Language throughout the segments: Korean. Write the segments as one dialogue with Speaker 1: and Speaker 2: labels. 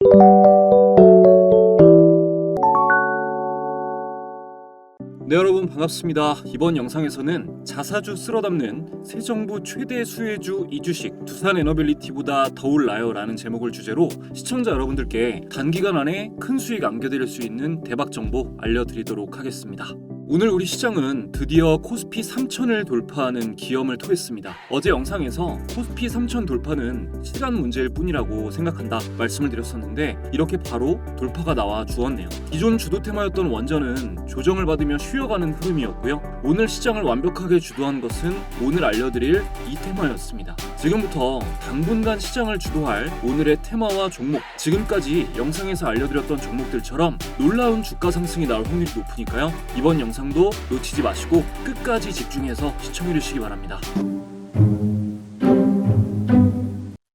Speaker 1: 네, 여러분 반갑습니다. 이번 영상에서는 자사주 쓸어담는 새 정부 최대 수혜주 이주식 두산 에너빌리티보다 더 올라요 라는 제목을 주제로 시청자 여러분들께 단기간 안에 큰 수익 안겨드릴 수 있는 대박 정보 알려드리도록 하겠습니다. 오늘 우리 시장은 드디어 코스피 3000을 돌파하는 기염을 토했습니다. 어제 영상에서 코스피 3000 돌파는 시간 문제일 뿐이라고 생각한다 말씀을 드렸었는데 이렇게 바로 돌파가 나와 주었네요. 기존 주도 테마였던 원전은 조정을 받으며 쉬어가는 흐름이었고요. 오늘 시장을 완벽하게 주도한 것은 오늘 알려드릴 이 테마였습니다. 지금부터 당분간 시장을 주도할 오늘의 테마와 종목, 지금까지 영상에서 알려드렸던 종목들처럼 놀라운 주가 상승이 나올 확률이 높으니까요. 이번 영상도 놓치지 마시고 끝까지 집중해서 시청해 주시기 바랍니다.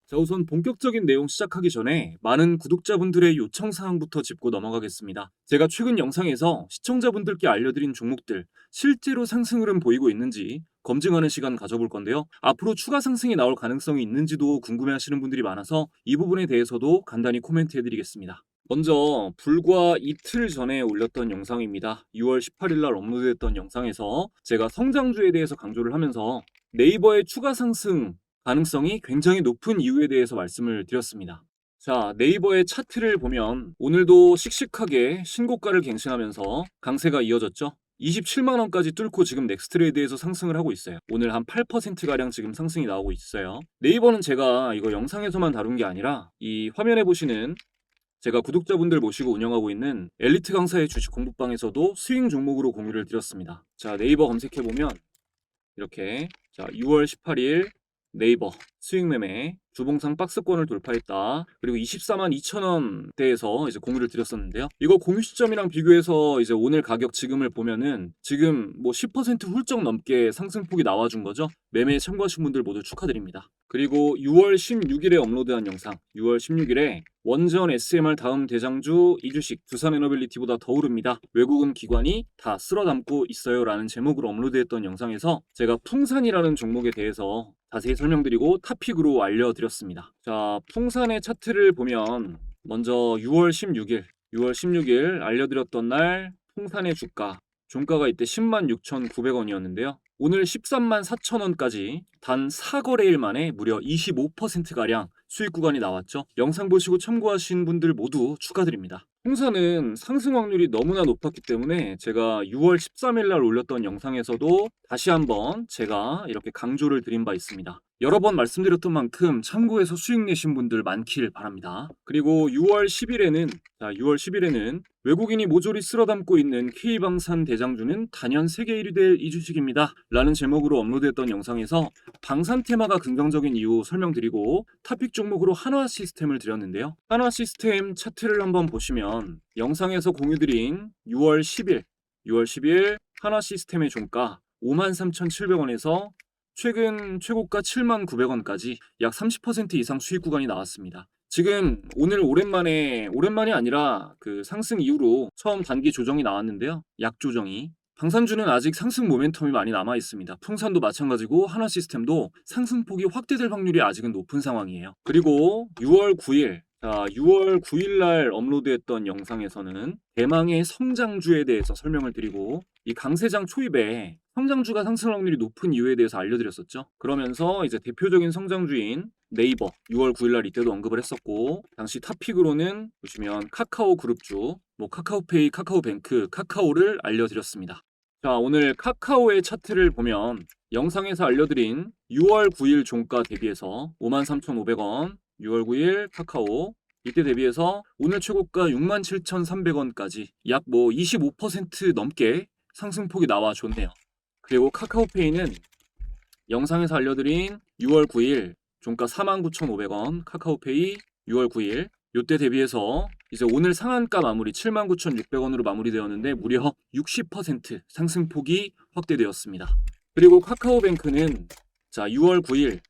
Speaker 1: 자, 우선 본격적인 내용 시작하기 전에 많은 구독자분들의 요청사항부터 짚고 넘어가겠습니다. 제가 최근 영상에서 시청자분들께 알려드린 종목들 실제로 상승 흐름 보이고 있는지 검증하는 시간 가져볼 건데요. 앞으로 추가 상승이 나올 가능성이 있는지도 궁금해하시는 분들이 많아서 이 부분에 대해서도 간단히 코멘트해드리겠습니다. 먼저 불과 이틀 전에 올렸던 영상입니다. 6월 18일 날 업로드했던 영상에서 제가 성장주에 대해서 강조를 하면서 네이버의 추가 상승 가능성이 굉장히 높은 이유에 대해서 말씀을 드렸습니다. 자, 네이버의 차트를 보면 오늘도 씩씩하게 신고가를 갱신하면서 강세가 이어졌죠. 27만원까지 뚫고 지금 넥스트레이드에서 상승을 하고 있어요. 오늘 한 8%가량 지금 상승이 나오고 있어요. 네이버는 제가 이거 영상에서만 다룬 게 아니라 이 화면에 보시는 제가 구독자분들 모시고 운영하고 있는 엘리트 강사의 주식 공부방에서도 스윙 종목으로 공유를 드렸습니다. 자, 네이버 검색해보면 이렇게 자 6월 18일 네이버 수익 매매 주봉상 박스권을 돌파했다. 그리고 24만 2천원대에서 이제 공유를 드렸었는데요. 이거 공유 시점이랑 비교해서 이제 오늘 가격 지금을 보면은 지금 뭐 10% 훌쩍 넘게 상승폭이 나와준 거죠. 매매에 참고하신 분들 모두 축하드립니다. 그리고 6월 16일에 업로드한 영상, 6월 16일에 원전 SMR 다음 대장주 이주식 두산 에너빌리티보다 더 오릅니다. 외국인 기관이 다 쓸어담고 있어요 라는 제목으로 업로드했던 영상에서 제가 풍산이라는 종목에 대해서 자세히 설명드리고 탑픽으로 알려드렸습니다. 자, 풍산의 차트를 보면 먼저 6월 16일 알려드렸던 날 풍산의 주가 종가가 이때 10만 6,900원이었는데요. 오늘 13만 4천원까지 단 4거래일 만에 무려 25%가량 수익 구간이 나왔죠. 영상 보시고 참고하신 분들 모두 축하드립니다. 풍산은 상승 확률이 너무나 높았기 때문에 제가 6월 13일 날 올렸던 영상에서도 다시 한번 제가 이렇게 강조를 드린 바 있습니다. 여러 번 말씀드렸던 만큼 참고해서 수익 내신 분들 많길 바랍니다. 그리고 6월 10일에는 외국인이 모조리 쓸어담고 있는 K방산 대장주는 단연 세계 1위 될 이주식입니다 라는 제목으로 업로드했던 영상에서 방산 테마가 긍정적인 이유 설명드리고 탑픽 종목으로 한화 시스템을 드렸는데요. 한화 시스템 차트를 한번 보시면 영상에서 공유드린 6월 10일 한화 시스템의 종가 53,700원에서 최근 최고가 79,900원까지 약 30% 이상 수익 구간이 나왔습니다. 지금 오늘 오랜만이 아니라 그 상승 이후로 처음 단기 조정이 나왔는데요. 약조정이. 방산주는 아직 상승 모멘텀이 많이 남아 있습니다. 풍산도 마찬가지고 한화 시스템도 상승폭이 확대될 확률이 아직은 높은 상황이에요. 그리고 6월 9일 날 업로드했던 영상에서는 대망의 성장주에 대해서 설명을 드리고 이 강세장 초입에 성장주가 상승 확률이 높은 이유에 대해서 알려드렸었죠. 그러면서 이제 대표적인 성장주인 네이버 6월 9일 날 이때도 언급을 했었고 당시 탑픽으로는 보시면 카카오 그룹주, 뭐 카카오페이, 카카오뱅크, 카카오를 알려드렸습니다. 자, 오늘 카카오의 차트를 보면 영상에서 알려드린 6월 9일 종가 대비해서 53,500원 6월 9일 카카오 이때 대비해서 오늘 최고가 67,300원까지 약 뭐 25% 넘게 상승폭이 나와줬네요. 그리고 카카오페이는 영상에서 알려드린 6월 9일 종가 49,500원 카카오페이 6월 9일 요때 대비해서 이제 오늘 상한가 마무리 79,600원으로 마무리되었는데 무려 60% 상승폭이 확대되었습니다. 그리고 카카오뱅크는 자 6월 9일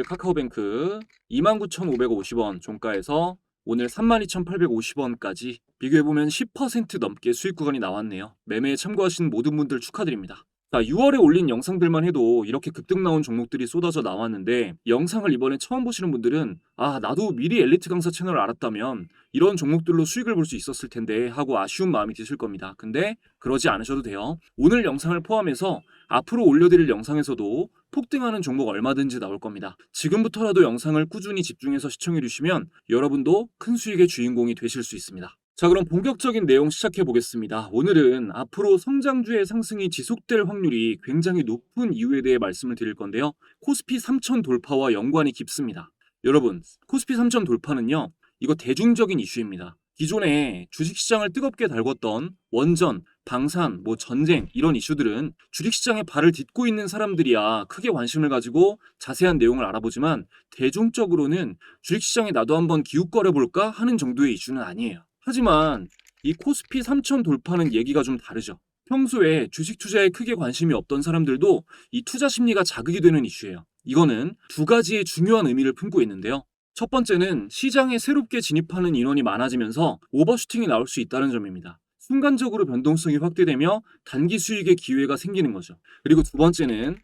Speaker 1: 카카오뱅크 29,550원 종가에서 오늘 32,850원까지 비교해보면 10% 넘게 수익 구간이 나왔네요. 매매에 참고하신 모든 분들 축하드립니다. 자, 6월에 올린 영상들만 해도 이렇게 급등 나온 종목들이 쏟아져 나왔는데 영상을 이번에 처음 보시는 분들은 나도 미리 엘리트 강사 채널을 알았다면 이런 종목들로 수익을 볼 수 있었을 텐데 하고 아쉬운 마음이 드실 겁니다. 근데 그러지 않으셔도 돼요. 오늘 영상을 포함해서 앞으로 올려드릴 영상에서도 폭등하는 종목 얼마든지 나올 겁니다. 지금부터라도 영상을 꾸준히 집중해서 시청해 주시면 여러분도 큰 수익의 주인공이 되실 수 있습니다. 자, 그럼 본격적인 내용 시작해 보겠습니다. 오늘은 앞으로 성장주의 상승이 지속될 확률이 굉장히 높은 이유에 대해 말씀을 드릴 건데요. 코스피 3000 돌파와 연관이 깊습니다. 여러분, 코스피 3000 돌파는요, 이거 대중적인 이슈입니다. 기존에 주식시장을 뜨겁게 달궜던 원전, 방산, 전쟁 이런 이슈들은 주식시장에 발을 딛고 있는 사람들이야 크게 관심을 가지고 자세한 내용을 알아보지만 대중적으로는 주식시장에 나도 한번 기웃거려볼까 하는 정도의 이슈는 아니에요. 하지만 이 코스피 3000 돌파는 얘기가 좀 다르죠. 평소에 주식 투자에 크게 관심이 없던 사람들도 이 투자 심리가 자극이 되는 이슈예요. 이거는 두 가지의 중요한 의미를 품고 있는데요. 첫 번째는 시장에 새롭게 진입하는 인원이 많아지면서 오버슈팅이 나올 수 있다는 점입니다. 순간적으로 변동성이 확대되며 단기 수익의 기회가 생기는 거죠. 그리고 두 번째는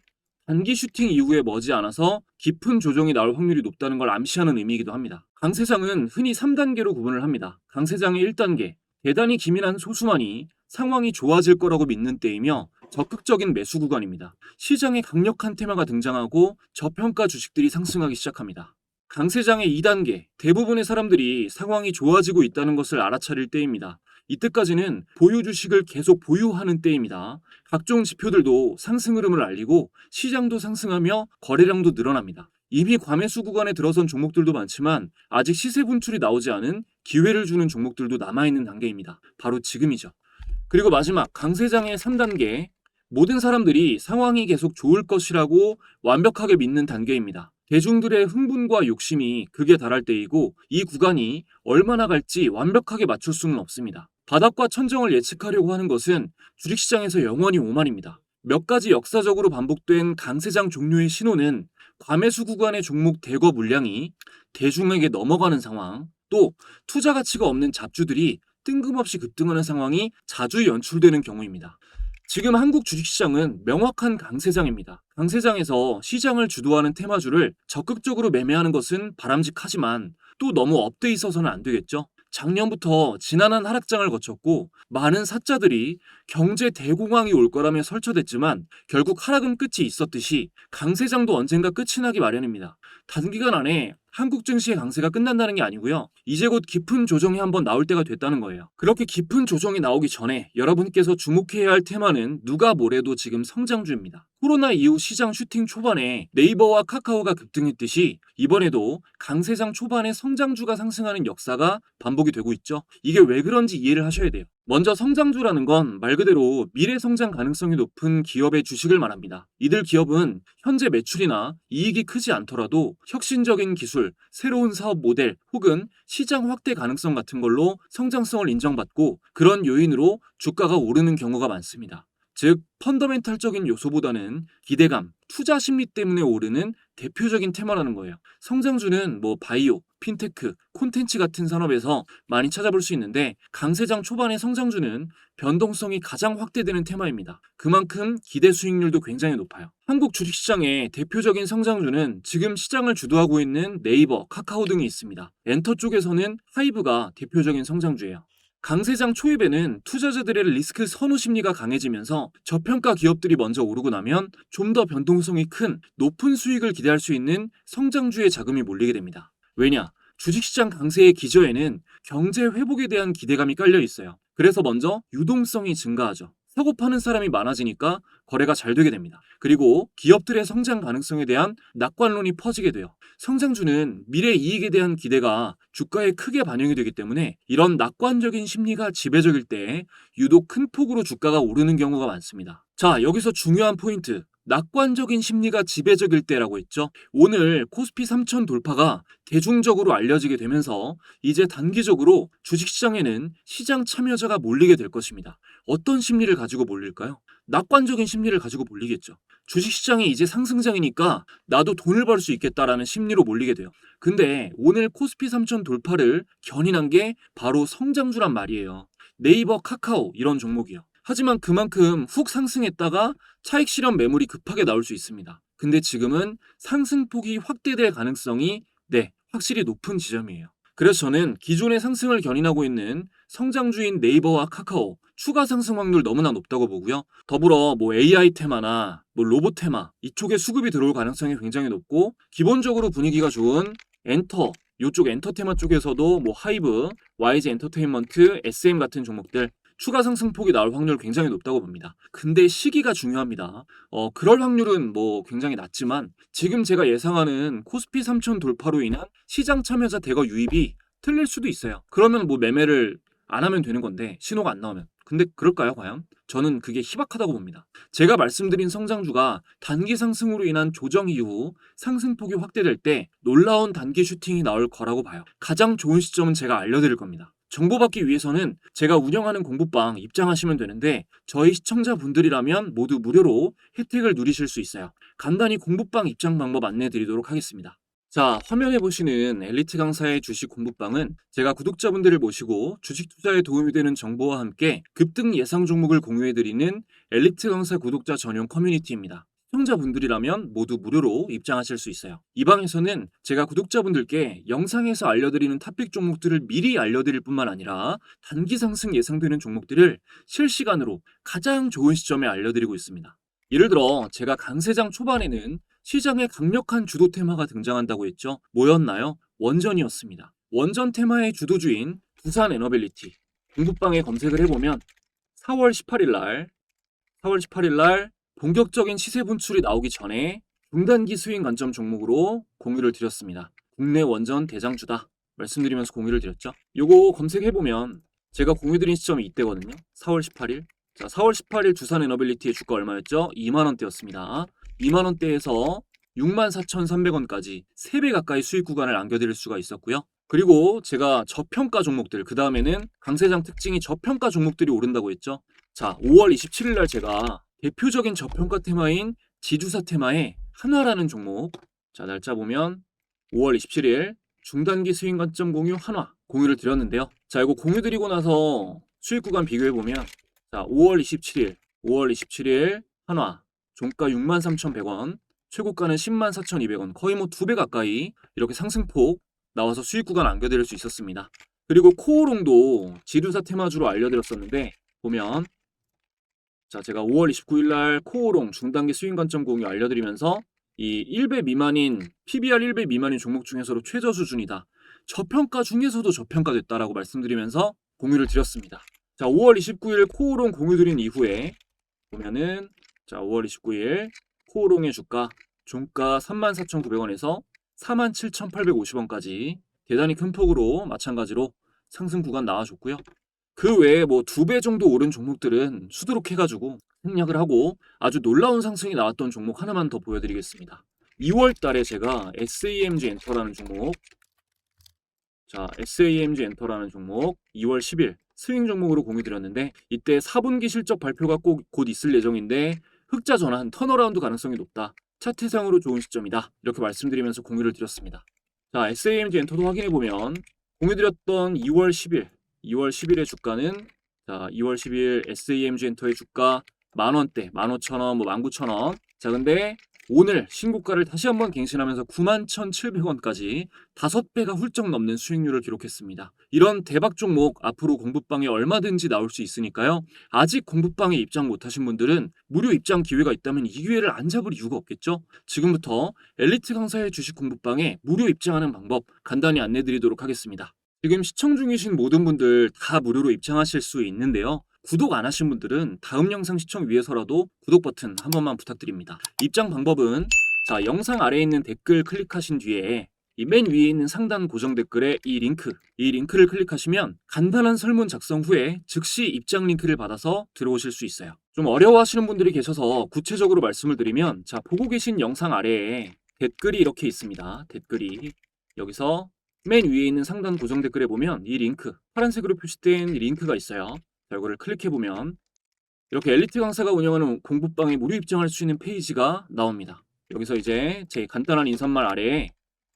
Speaker 1: 단기 슈팅 이후에 머지않아서 깊은 조정이 나올 확률이 높다는 걸 암시하는 의미이기도 합니다. 강세장은 흔히 3단계로 구분을 합니다. 강세장의 1단계, 대단히 기민한 소수만이 상황이 좋아질 거라고 믿는 때이며 적극적인 매수 구간입니다. 시장에 강력한 테마가 등장하고 저평가 주식들이 상승하기 시작합니다. 강세장의 2단계, 대부분의 사람들이 상황이 좋아지고 있다는 것을 알아차릴 때입니다. 이때까지는 보유 주식을 계속 보유하는 때입니다. 각종 지표들도 상승 흐름을 알리고 시장도 상승하며 거래량도 늘어납니다. 이미 과매수 구간에 들어선 종목들도 많지만 아직 시세 분출이 나오지 않은 기회를 주는 종목들도 남아있는 단계입니다. 바로 지금이죠. 그리고 마지막 강세장의 3단계, 모든 사람들이 상황이 계속 좋을 것이라고 완벽하게 믿는 단계입니다. 대중들의 흥분과 욕심이 극에 달할 때이고 이 구간이 얼마나 갈지 완벽하게 맞출 수는 없습니다. 바닥과 천정을 예측하려고 하는 것은 주식시장에서 영원히 오만입니다. 몇 가지 역사적으로 반복된 강세장 종료의 신호는 과매수 구간의 종목 대거 물량이 대중에게 넘어가는 상황, 또 투자 가치가 없는 잡주들이 뜬금없이 급등하는 상황이 자주 연출되는 경우입니다. 지금 한국 주식시장은 명확한 강세장입니다. 강세장에서 시장을 주도하는 테마주를 적극적으로 매매하는 것은 바람직하지만 또 너무 업돼 있어서는 안 되겠죠. 작년부터 지난한 하락장을 거쳤고 많은 사자들이 경제 대공황이 올 거라며 설쳐댔지만 결국 하락은 끝이 있었듯이 강세장도 언젠가 끝이 나기 마련입니다. 단기간 안에 한국 증시의 강세가 끝난다는 게 아니고요. 이제 곧 깊은 조정이 한번 나올 때가 됐다는 거예요. 그렇게 깊은 조정이 나오기 전에 여러분께서 주목해야 할 테마는 누가 뭐래도 지금 성장주입니다. 코로나 이후 시장 슈팅 초반에 네이버와 카카오가 급등했듯이 이번에도 강세장 초반에 성장주가 상승하는 역사가 반복이 되고 있죠. 이게 왜 그런지 이해를 하셔야 돼요. 먼저 성장주라는 건 말 그대로 미래 성장 가능성이 높은 기업의 주식을 말합니다. 이들 기업은 현재 매출이나 이익이 크지 않더라도 혁신적인 기술, 새로운 사업 모델 혹은 시장 확대 가능성 같은 걸로 성장성을 인정받고 그런 요인으로 주가가 오르는 경우가 많습니다. 즉, 펀더멘탈적인 요소보다는 기대감, 투자 심리 때문에 오르는 대표적인 테마라는 거예요. 성장주는 바이오, 핀테크, 콘텐츠 같은 산업에서 많이 찾아볼 수 있는데 강세장 초반의 성장주는 변동성이 가장 확대되는 테마입니다. 그만큼 기대 수익률도 굉장히 높아요. 한국 주식시장의 대표적인 성장주는 지금 시장을 주도하고 있는 네이버, 카카오 등이 있습니다. 엔터 쪽에서는 하이브가 대표적인 성장주예요. 강세장 초입에는 투자자들의 리스크 선호 심리가 강해지면서 저평가 기업들이 먼저 오르고 나면 좀 더 변동성이 큰 높은 수익을 기대할 수 있는 성장주의 자금이 몰리게 됩니다. 왜냐? 주식시장 강세의 기저에는 경제 회복에 대한 기대감이 깔려 있어요. 그래서 먼저 유동성이 증가하죠. 사고 파는 사람이 많아지니까 거래가 잘 되게 됩니다. 그리고 기업들의 성장 가능성에 대한 낙관론이 퍼지게 돼요. 성장주는 미래 이익에 대한 기대가 주가에 크게 반영이 되기 때문에 이런 낙관적인 심리가 지배적일 때 유독 큰 폭으로 주가가 오르는 경우가 많습니다. 자, 여기서 중요한 포인트. 낙관적인 심리가 지배적일 때라고 했죠. 오늘 코스피 3000 돌파가 대중적으로 알려지게 되면서 이제 단기적으로 주식시장에는 시장 참여자가 몰리게 될 것입니다. 어떤 심리를 가지고 몰릴까요? 낙관적인 심리를 가지고 몰리겠죠. 주식시장이 이제 상승장이니까 나도 돈을 벌 수 있겠다라는 심리로 몰리게 돼요. 근데 오늘 코스피 3000 돌파를 견인한 게 바로 성장주란 말이에요. 네이버, 카카오 이런 종목이요. 하지만 그만큼 훅 상승했다가 차익 실현 매물이 급하게 나올 수 있습니다. 근데 지금은 상승폭이 확대될 가능성이 확실히 높은 지점이에요. 그래서 저는 기존의 상승을 견인하고 있는 성장주인 네이버와 카카오 추가 상승 확률 너무나 높다고 보고요. 더불어 AI 테마나 로봇 테마 이쪽에 수급이 들어올 가능성이 굉장히 높고, 기본적으로 분위기가 좋은 엔터 이쪽 엔터테마 쪽에서도 하이브, YG 엔터테인먼트, SM 같은 종목들 추가 상승폭이 나올 확률 굉장히 높다고 봅니다. 근데 시기가 중요합니다. 그럴 확률은 굉장히 낮지만 지금 제가 예상하는 코스피 3000 돌파로 인한 시장 참여자 대거 유입이 틀릴 수도 있어요. 그러면 매매를 안 하면 되는 건데, 신호가 안 나오면. 근데 그럴까요, 과연? 저는 그게 희박하다고 봅니다. 제가 말씀드린 성장주가 단기 상승으로 인한 조정 이후 상승폭이 확대될 때 놀라운 단기 슈팅이 나올 거라고 봐요. 가장 좋은 시점은 제가 알려드릴 겁니다. 정보받기 위해서는 제가 운영하는 공부방 입장하시면 되는데, 저희 시청자분들이라면 모두 무료로 혜택을 누리실 수 있어요. 간단히 공부방 입장 방법 안내 드리도록 하겠습니다. 자, 화면에 보시는 엘리트 강사의 주식 공부방은 제가 구독자분들을 모시고 주식 투자에 도움이 되는 정보와 함께 급등 예상 종목을 공유해드리는 엘리트 강사 구독자 전용 커뮤니티입니다. 시청자분들이라면 모두 무료로 입장하실 수 있어요. 이 방에서는 제가 구독자분들께 영상에서 알려드리는 탑픽 종목들을 미리 알려드릴 뿐만 아니라 단기 상승 예상되는 종목들을 실시간으로 가장 좋은 시점에 알려드리고 있습니다. 예를 들어 제가 강세장 초반에는 시장에 강력한 주도 테마가 등장한다고 했죠. 뭐였나요? 원전이었습니다. 원전 테마의 주도주인 두산 에너빌리티 공부방에 검색을 해보면 4월 18일 날 본격적인 시세 분출이 나오기 전에 중단기 스윙 관점 종목으로 공유를 드렸습니다. 국내 원전 대장주다 말씀드리면서 공유를 드렸죠. 요거 검색해보면 제가 공유드린 시점이 이때거든요. 4월 18일. 자, 4월 18일 두산 에너빌리티의 주가 얼마였죠? 2만원대였습니다. 2만원대에서 64,300원까지 3배 가까이 수익 구간을 안겨드릴 수가 있었고요. 그리고 제가 저평가 종목들, 그 다음에는 강세장 특징이 저평가 종목들이 오른다고 했죠. 자, 5월 27일 날 제가 대표적인 저평가 테마인 지주사 테마의 한화라는 종목, 자, 날짜 보면 5월 27일 중단기 스윙 관점 공유 한화 공유를 드렸는데요. 자, 이거 공유 드리고 나서 수익 구간 비교해보면, 자, 5월 27일 한화 종가 63,100원, 최고가는 104,200원, 거의 2배 가까이 이렇게 상승폭 나와서 수익 구간 안겨드릴 수 있었습니다. 그리고 코오롱도 지주사 테마주로 알려드렸었는데, 보면 자, 제가 5월 29일 날 코오롱 중단기 스윙 관점 공유 알려드리면서 이 1배 미만인 PBR 1배 미만인 종목 중에서도 최저 수준이다, 저평가 중에서도 저평가됐다라고 말씀드리면서 공유를 드렸습니다. 자, 5월 29일 코오롱 공유 드린 이후에 보면은, 자, 5월 29일 코오롱의 주가 종가 34,900원에서 47,850원까지 대단히 큰 폭으로 마찬가지로 상승 구간 나와줬고요. 그 외에 2배 정도 오른 종목들은 수두룩해가지고 생략을 하고 아주 놀라운 상승이 나왔던 종목 하나만 더 보여드리겠습니다. 2월 달에 제가 SAMG 엔터라는 종목, 자, SAMG 엔터라는 종목 2월 10일 스윙 종목으로 공유 드렸는데, 이때 4분기 실적 발표가 곧 있을 예정인데 흑자 전환 턴어라운드 가능성이 높다, 차트상으로 좋은 시점이다, 이렇게 말씀드리면서 공유를 드렸습니다. 자, SAMG 엔터도 확인해보면 공유 드렸던 2월 10일의 주가는, 자, 2월 10일 SAMG 엔터의 주가 만원대, 15,000원, 19,000원. 자, 근데 오늘 신고가를 다시 한번 갱신하면서 91,700원까지 5배가 훌쩍 넘는 수익률을 기록했습니다. 이런 대박 종목 앞으로 공부방에 얼마든지 나올 수 있으니까요. 아직 공부방에 입장 못하신 분들은 무료 입장 기회가 있다면 이 기회를 안 잡을 이유가 없겠죠. 지금부터 엘리트 강사의 주식 공부방에 무료 입장하는 방법 간단히 안내드리도록 하겠습니다. 지금 시청 중이신 모든 분들 다 무료로 입장하실 수 있는데요. 구독 안 하신 분들은 다음 영상 시청 위해서라도 구독 버튼 한 번만 부탁드립니다. 입장 방법은, 자, 영상 아래에 있는 댓글 클릭하신 뒤에 이 맨 위에 있는 상단 고정 댓글에 이 링크를 클릭하시면 간단한 설문 작성 후에 즉시 입장 링크를 받아서 들어오실 수 있어요. 좀 어려워하시는 분들이 계셔서 구체적으로 말씀을 드리면, 자, 보고 계신 영상 아래에 댓글이 이렇게 있습니다. 댓글이 여기서 맨 위에 있는 상단 고정 댓글에 보면 이 링크, 파란색으로 표시된 링크가 있어요. 자, 이거를 클릭해보면 이렇게 엘리트 강사가 운영하는 공부방에 무료 입장할 수 있는 페이지가 나옵니다. 여기서 이제 제 간단한 인사말 아래에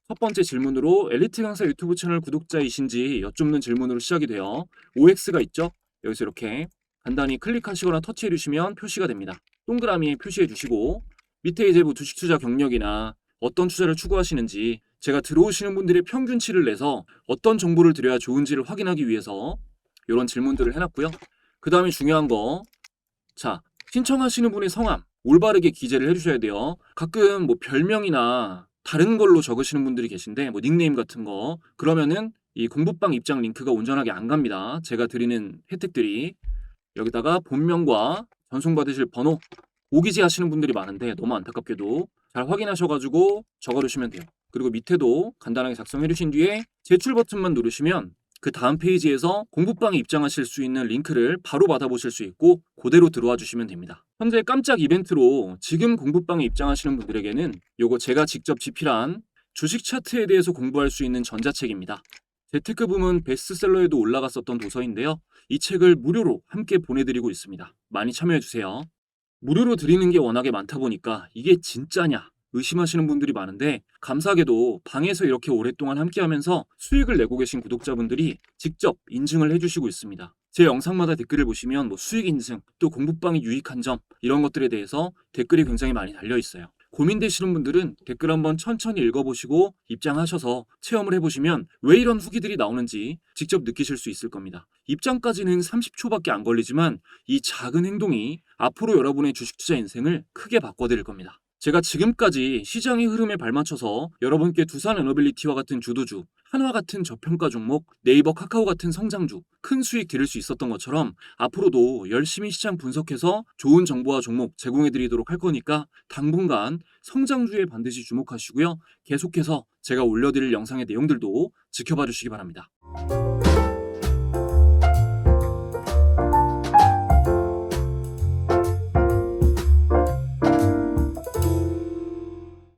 Speaker 1: 첫 번째 질문으로 엘리트 강사 유튜브 채널 구독자이신지 여쭙는 질문으로 시작이 돼요. OX가 있죠? 여기서 이렇게 간단히 클릭하시거나 터치해 주시면 표시가 됩니다. 동그라미에 표시해 주시고 밑에 이제 뭐 주식 투자 경력이나 어떤 투자를 추구하시는지 제가 들어오시는 분들의 평균치를 내서 어떤 정보를 드려야 좋은지를 확인하기 위해서 이런 질문들을 해놨고요. 그 다음에 중요한 거, 자, 신청하시는 분의 성함 올바르게 기재를 해주셔야 돼요. 가끔 뭐 별명이나 다른 걸로 적으시는 분들이 계신데 뭐 닉네임 같은 거 그러면은 이 공부방 입장 링크가 온전하게 안 갑니다. 제가 드리는 혜택들이 여기다가 본명과 전송받으실 번호 오기지 하시는 분들이 많은데 너무 안타깝게도 잘 확인하셔가지고 적어두시면 돼요. 그리고 밑에도 간단하게 작성해 주신 뒤에 제출 버튼만 누르시면 그 다음 페이지에서 공부방에 입장하실 수 있는 링크를 바로 받아보실 수 있고 그대로 들어와 주시면 됩니다. 현재 깜짝 이벤트로 지금 공부방에 입장하시는 분들에게는 요거 제가 직접 집필한 주식 차트에 대해서 공부할 수 있는 전자책입니다. 재테크 부문 베스트셀러에도 올라갔었던 도서인데요. 이 책을 무료로 함께 보내드리고 있습니다. 많이 참여해주세요. 무료로 드리는 게 워낙에 많다 보니까 이게 진짜냐 의심하시는 분들이 많은데 감사하게도 방에서 이렇게 오랫동안 함께하면서 수익을 내고 계신 구독자분들이 직접 인증을 해주시고 있습니다. 제 영상마다 댓글을 보시면 뭐 수익 인증, 또 공부방이 유익한 점 이런 것들에 대해서 댓글이 굉장히 많이 달려 있어요. 고민되시는 분들은 댓글 한번 천천히 읽어보시고 입장하셔서 체험을 해보시면 왜 이런 후기들이 나오는지 직접 느끼실 수 있을 겁니다. 입장까지는 30초밖에 안 걸리지만 이 작은 행동이 앞으로 여러분의 주식 투자 인생을 크게 바꿔드릴 겁니다. 제가 지금까지 시장의 흐름에 발맞춰서 여러분께 두산 에너빌리티와 같은 주도주, 한화 같은 저평가 종목, 네이버 카카오 같은 성장주, 큰 수익 드릴 수 있었던 것처럼 앞으로도 열심히 시장 분석해서 좋은 정보와 종목 제공해드리도록 할 거니까 당분간 성장주에 반드시 주목하시고요. 계속해서 제가 올려드릴 영상의 내용들도 지켜봐 주시기 바랍니다.